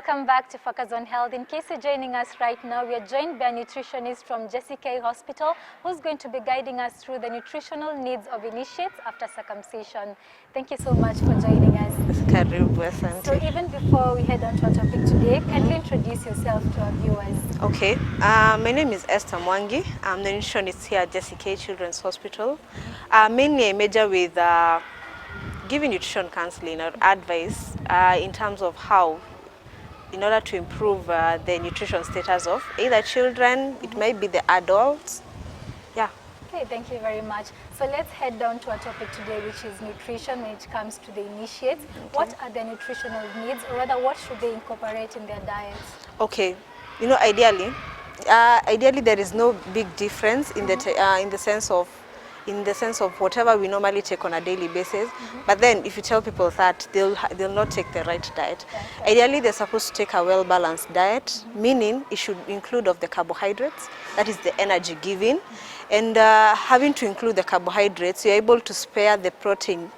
Welcome back to Focus on Health. In case you're joining us right now, we are joined by a nutritionist from K.U Hospital who's going to be guiding us through the nutritional needs of initiates after circumcision. Thank you so much for joining us. So even before we head on to our topic today, kindly introduce yourself to our viewers. Okay, my name is Esther Mwangi. I'm the nutritionist here at K.U Children's Hospital. Mainly I major with giving nutrition counseling or advice in terms of how, in order to improve the nutrition status of either children, it might be the adults. Yeah. Okay, thank you very much. So let's head down to our topic today, which is nutrition when it comes to the initiates. Okay. What are the nutritional needs, or rather what should they incorporate in their diets? Okay, you know, ideally there is no big difference in the sense of whatever we normally take on a daily basis. But then if you tell people that, they'll not take the right diet. Okay. Ideally they're supposed to take a well-balanced diet, meaning it should include of the carbohydrates, that is the energy giving. And having to include the carbohydrates, you're able to spare the protein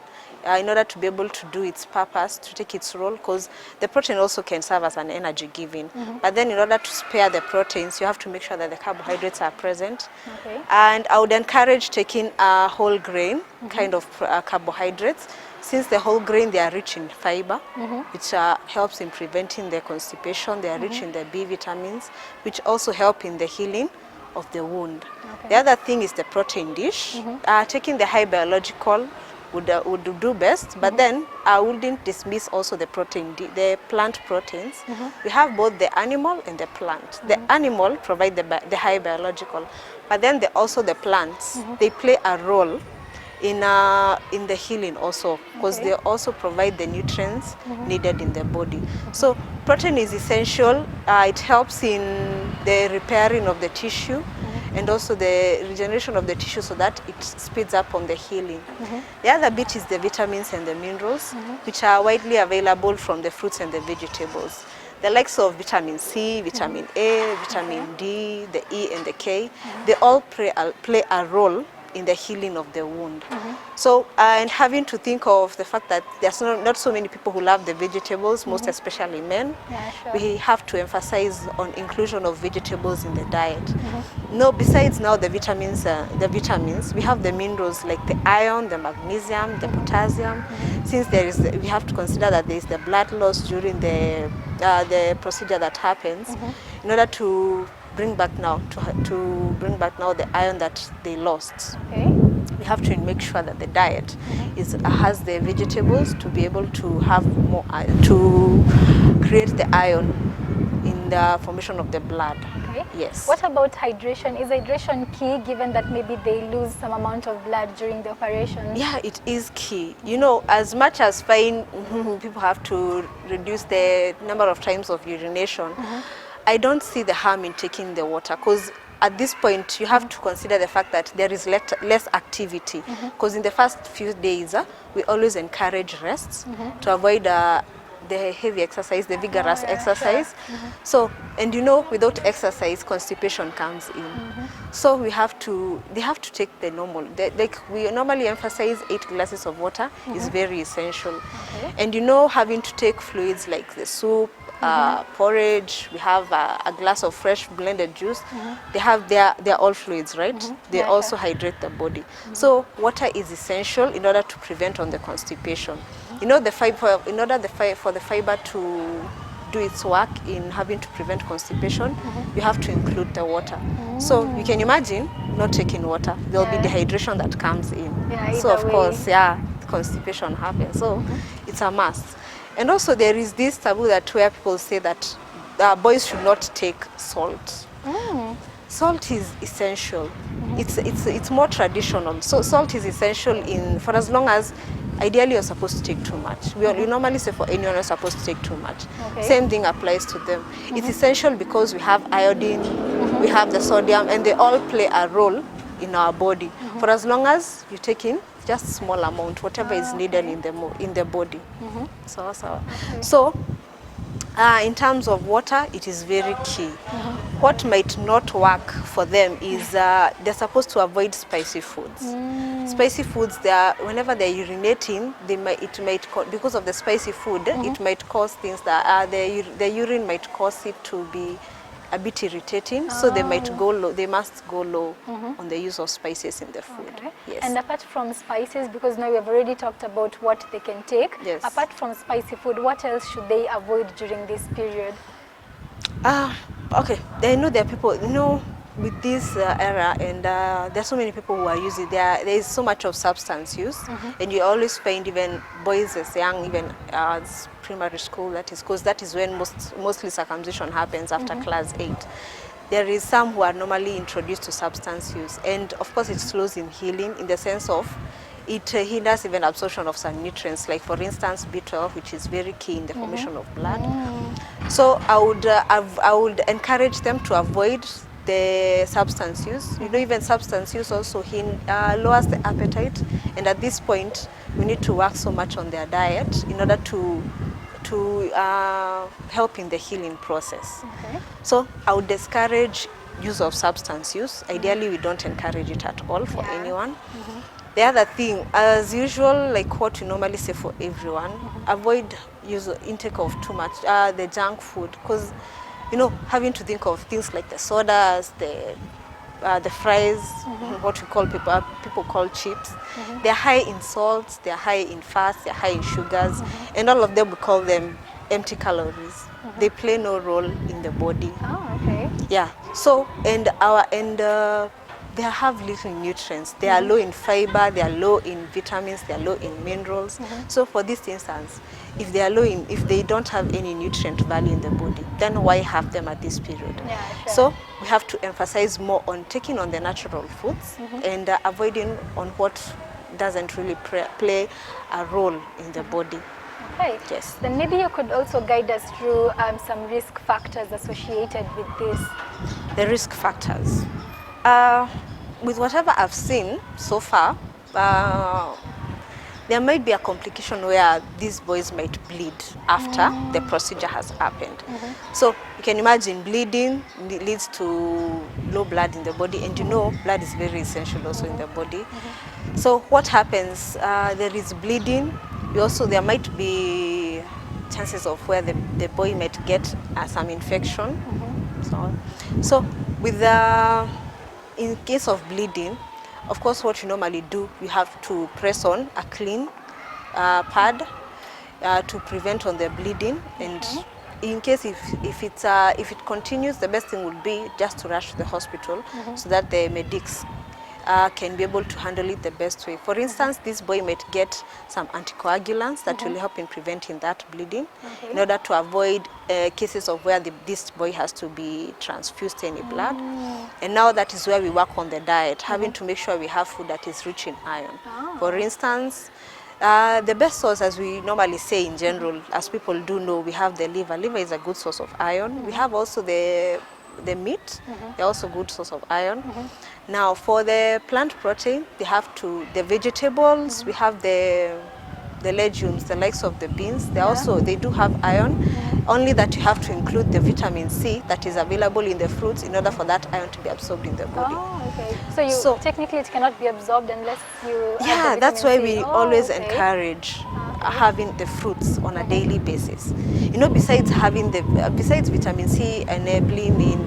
in order to be able to do its purpose, to take its role, because the protein also can serve as an energy giving. But then in order to spare the proteins, you have to make sure that the carbohydrates are present. Okay. And I would encourage taking a whole grain kind of carbohydrates. Since the whole grain, they are rich in fiber, which helps in preventing the constipation. They are rich in the B vitamins, which also help in the healing of the wound. Okay. The other thing is the protein dish. Taking the high biological would do best, but then I wouldn't dismiss also the the plant proteins. We have both the animal and the plant. The animal provide the high biological, but then also the plants, they play a role in the healing also, because they also provide the nutrients needed in the body. So protein is essential. It helps in the repairing of the tissue and also the regeneration of the tissue, so that it speeds up on the healing. The other bit is the vitamins and the minerals, which are widely available from the fruits and the vegetables. The likes of vitamin C, vitamin A, vitamin D, the E and the K, they all play a role in the healing of the wound. So, and having to think of the fact that there's not so many people who love the vegetables, most especially men, we have to emphasize on inclusion of vegetables in the diet. No, besides now the vitamins, we have the minerals like the iron, the magnesium, the potassium. Since we have to consider that there is the blood loss during the procedure that happens, in order to bring back now the iron that they lost. Okay. We have to make sure that the diet has the vegetables to be able to have more to create the iron in the formation of the blood. Okay. Yes. What about hydration? Is hydration key, given that maybe they lose some amount of blood during the operation? Yeah, it is key. You know, as much as people have to reduce the number of times of urination, I don't see the harm in taking the water, because at this point you have to consider the fact that there is less activity, because in the first few days we always encourage rests to avoid the heavy exercise, the vigorous exercise. So, and you know, without exercise, constipation comes in. So they have to take the normal, like we normally emphasize 8 glasses of water is very essential. Okay. And you know, having to take fluids like the soup, porridge, we have a glass of fresh blended juice. They're all fluids, right? They also hydrate the body. So water is essential in order to prevent on the constipation. You know, in order for the fiber to do its work in having to prevent constipation, you have to include the water. So you can imagine not taking water, there'll be dehydration that comes in. So of course, constipation happens. So it's a must. And also there is this taboo that where people say that boys should not take salt. Salt is essential. It's more traditional. So salt is essential for as long as ideally you're supposed to take too much. We normally say for anyone you're supposed to take too much. Okay. Same thing applies to them. It's essential because we have iodine, we have the sodium, and they all play a role in our body. For as long as you take in just a small amount, whatever is needed in the body. So In terms of water, it is very key. What might not work for them is they're supposed to avoid spicy foods. Spicy foods, whenever they're urinating, because of the spicy food, it might cause things that the urine might cause it to be a bit irritating, so they might go low. They must go low on the use of spices in the food. Okay. Yes. And apart from spices, because now we have already talked about what they can take. Yes. Apart from spicy food, what else should they avoid during this period? Okay, I know there are people, with this era, and there are so many people who are using, there is so much of substance use, and you always find even boys as young, even as primary school, that is, because that is when mostly circumcision happens after class 8. There is some who are normally introduced to substance use, and of course it slows in healing in the sense of it hinders even absorption of some nutrients, like for instance B12, which is very key in the formation of blood. So I would encourage them to avoid the substance use. Even substance use also lowers the appetite, and at this point we need to work so much on their diet in order to help in the healing process. Okay. So I would discourage use of substance use. Ideally, we don't encourage it at all for anyone. The other thing, as usual, like what we normally say for everyone, avoid intake of too much the junk food, because having to think of things like the sodas, the fries, what we call people call chips. They're high in salts, they're high in fats, they're high in sugars, and all of them we call them empty calories. They play no role in the body. Oh, okay. Yeah. So they have little nutrients. They are low in fiber, they are low in vitamins, they are low in minerals. So for this instance, if they don't have any nutrient value in the body, then why have them at this period? Yeah, sure. So we have to emphasize more on taking on the natural foods and avoiding on what doesn't really play a role in the body. Okay. Yes. Then maybe you could also guide us through some risk factors associated with this. The risk factors. With whatever I've seen so far, there might be a complication where these boys might bleed after the procedure has happened. So you can imagine bleeding leads to low blood in the body, and blood is very essential also in the body. So what happens, there is bleeding. There might be chances of where the boy might get some infection. So with in case of bleeding, of course, what you normally do, you have to press on a clean pad to prevent on the bleeding. And in case if it continues, the best thing would be just to rush to the hospital so that the medics can be able to handle it the best way. For instance, this boy might get some anticoagulants that will help in preventing that bleeding in order to avoid cases of where this boy has to be transfused any blood. And now that is where we work on the diet, having to make sure we have food that is rich in iron. For instance, the best source, as we normally say in general, as people do know, we have the liver. Liver is a good source of iron. We have also the meat, they're also good source of iron. Now for the plant protein, the vegetables, we have the legumes, the likes of the beans, they do have iron, only that you have to include the vitamin C that is available in the fruits in order for that iron to be absorbed in the body. Oh, okay. So technically it cannot be absorbed unless you Yeah, that's why we always encourage Okay. having the fruits on a daily basis. You know, besides having besides vitamin C enabling in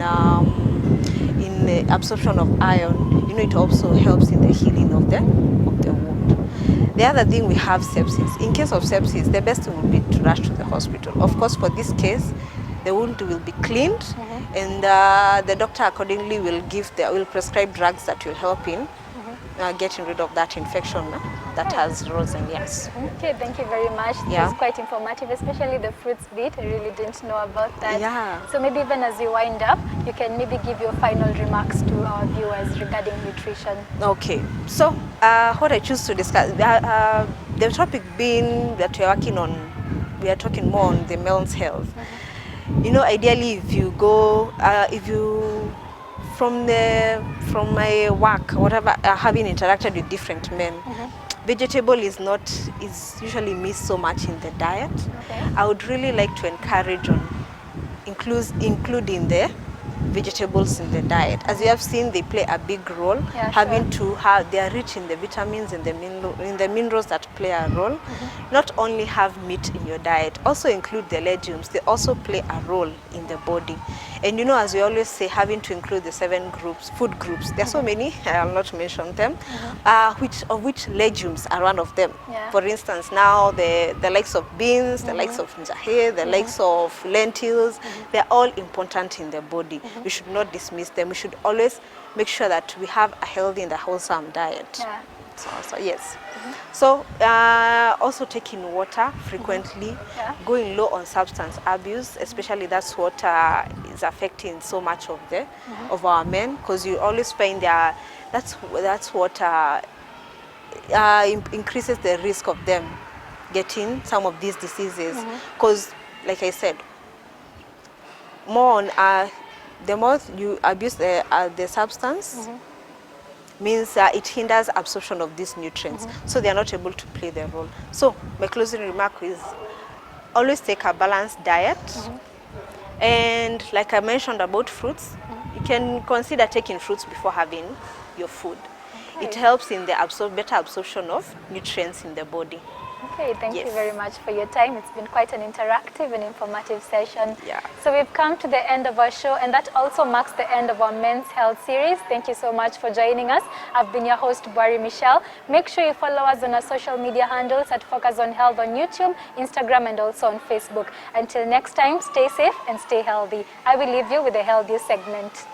the absorption of iron, you know, it also helps in the healing of the wound. The other thing, we have sepsis. In case of sepsis, the best thing would be to rush to the hospital. Of course, for this case, the wound will be cleaned, and the doctor accordingly will prescribe drugs that will help in getting rid of that infection that has risen. Yes. Okay, thank you very much. This Yeah. is quite informative, especially the fruits bit. I really didn't know about that. Yeah. So maybe even as we wind up, you can maybe give your final remarks to our viewers regarding nutrition. Okay, so what I choose to discuss, the topic being that we are talking more on the men's health. You know, ideally, if you go, from my work, whatever, having interacted with different men, vegetable is usually missed so much in the diet. Okay. I would really like to encourage on including the vegetables in the diet. As you have seen, they play a big role. Yeah, Having sure. to have, they are rich in the vitamins and the minerals that play a role. Not only have meat in your diet, also include the legumes. They also play a role in the body. And you know, as we always say, having to include the 7 groups, food groups. There are so many, I'll not mention them, which legumes are one of them. Yeah. For instance, now the likes of beans, the likes of njahe, the likes of lentils, they're all important in the body. We should not dismiss them. We should always make sure that we have a healthy and a wholesome diet. Yeah. So yes. So also taking water frequently, Yeah. going low on substance abuse, especially that's what is affecting so much of the of our men, because you always find that's what increases the risk of them getting some of these diseases. Because like I said, more on the more you abuse the substance, means it hinders absorption of these nutrients, so they are not able to play their role. So my closing remark is always take a balanced diet, and like I mentioned about fruits, you can consider taking fruits before having your food. Okay. It helps in the better absorption of nutrients in the body. Okay, thank you Yes. very much for your time. It's been quite an interactive and informative session. Yeah. So we've come to the end of our show, and that also marks the end of our Men's Health series. Thank you so much for joining us. I've been your host, Bari Michelle. Make sure you follow us on our social media handles at Focus on Health on YouTube, Instagram, and also on Facebook. Until next time, stay safe and stay healthy. I will leave you with a healthy segment.